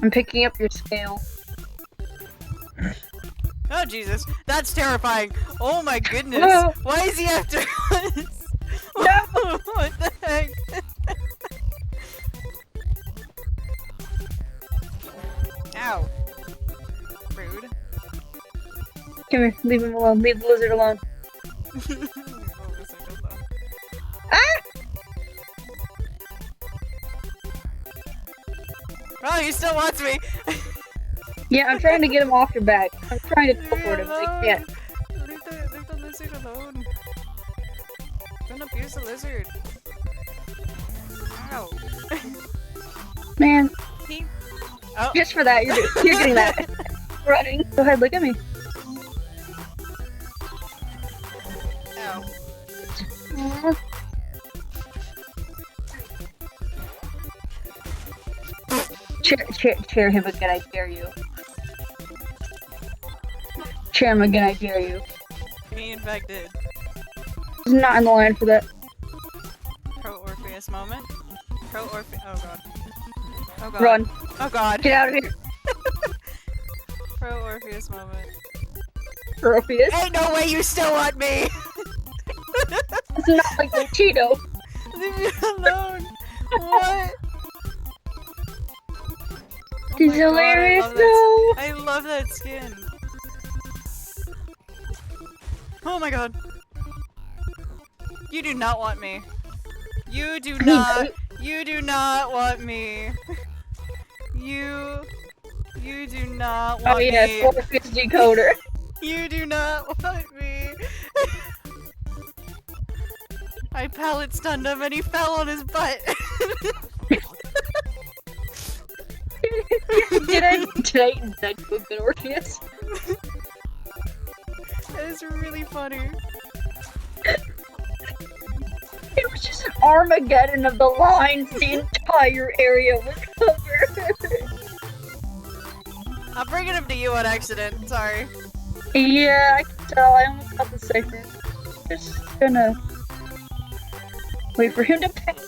I'm picking up your scale. Oh Jesus, that's terrifying. Oh my goodness. No. Why is he after us? No. What the heck? Ow. Rude. Come here, leave him alone. Leave the lizard alone. Ah! Oh, he still wants me. Yeah, I'm trying to get him off your back. I'm trying to teleport him. I can't. Leave the lizard alone. Don't abuse the lizard. Ow. Man, Oh. just for that, you're getting that. Running. Go ahead, look at me. Ow. Aw. Chair him again, I dare you. Chair him again, I dare you. He in fact did. He's not in the line for that. Pro Orpheus moment. Pro Orpheus. Oh god. Oh god. Run. Oh god. Get out of here. Pro Orpheus moment. Orpheus. Ain't no way you still want me! It's not like Luchino. Leave me alone! What? Oh He's my God, hilarious I love that skin. Oh my god. You do not want me. You do not want me. You do not want Oh yes, me. Orpheus decoder. You do not want me. I pallet stunned him and he fell on his butt. Did I cook the Orpheus? That is really funny. It was just an Armageddon of the lines. The entire area was covered. I'm bringing him to you on accident. Sorry. Yeah, I can tell. I almost got the cipher. Just gonna wait for him to pass.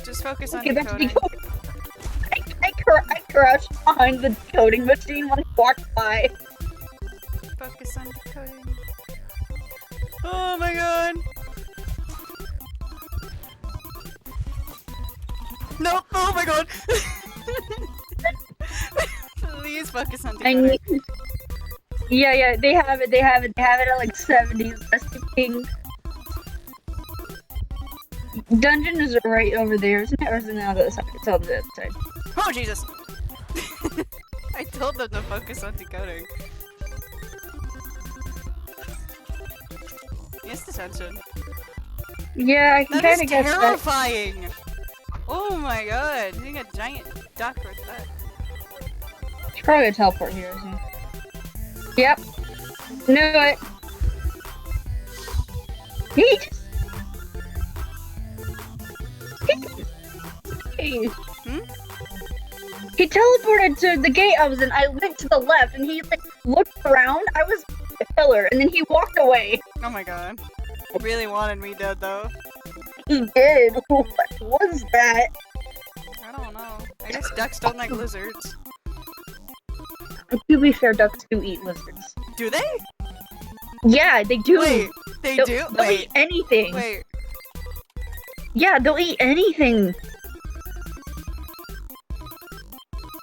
Just focus on Okay, that's decoding. decoding. I crouched behind the decoding machine when I walked by. Focus on decoding. Oh my god. No! Oh my god! Please focus on decoding. Yeah, they have it at like 70s. That's the king. Dungeon is right over there, isn't it? Or is it on the other side? It's on the other side. Oh Jesus! I told them to focus on decoding. Yes, detention. Yeah, I can That kind is of guess that. terrifying! Oh my god, hitting a giant duck like that. He's probably a teleport here, isn't he? Yep. Knew it. He just... He teleported to the gate I was in. I went to the left, and he like looked around. I was a pillar, and then he walked away. Oh my god. Really wanted me dead though. He did. What was that? I don't know. I guess ducks don't like lizards. To be fair, ducks do eat lizards. Do they? Yeah, they do. Wait, they do? They'll eat anything. Wait. Yeah, they'll eat anything.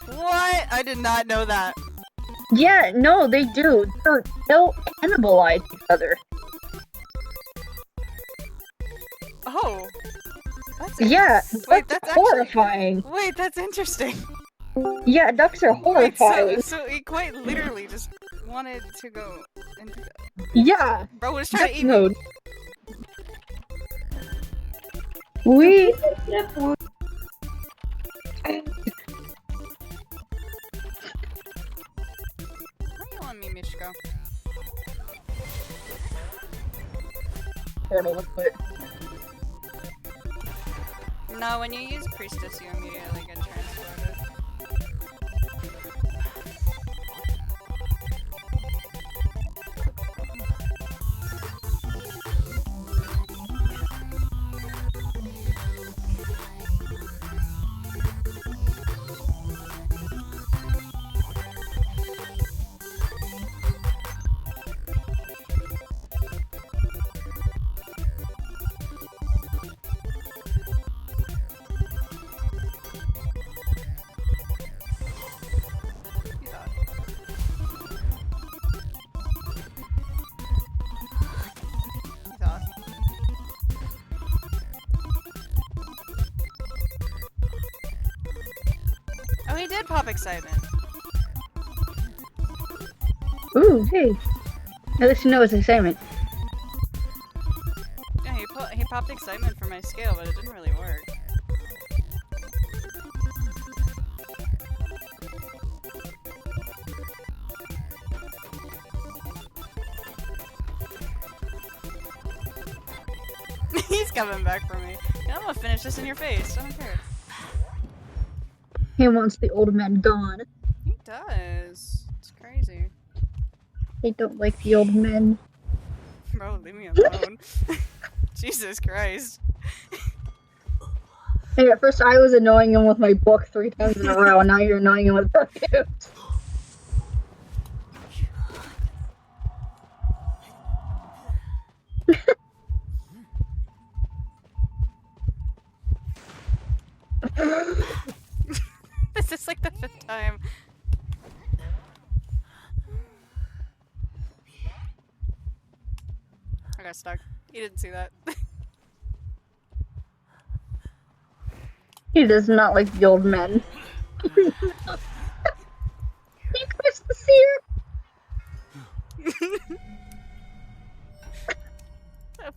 What? I did not know that. Yeah, no, they do. They'll cannibalize each other. Oh. That's Yeah, Wait, ducks that's are horrifying. Wait, that's interesting. Yeah, ducks are Wait, horrifying. so he quite literally just wanted to go into the... Yeah, Bro was trying to duck eat me. mode. We. Where you want me, Michiko? Portal was put. No, when you use Priestess, you immediately get transported. Oh, he did pop excitement. Ooh, hey. At least you know it's excitement. Yeah, he popped excitement for my skill, but it didn't really work. He's coming back for me. Yeah, I'm gonna finish this in your face. I don't care. He wants the old man gone. He does. It's crazy. They don't like the old men. Bro, leave me alone. Jesus Christ. Hey, at first I was annoying him with my book 3 times in a row, and now you're annoying him with Orpheus. This is like the 5th time. I got stuck. He didn't see that. He does not like the old men. He Chris the Seer!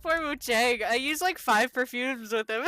Poor Wu Chang. I used like 5 perfumes with him.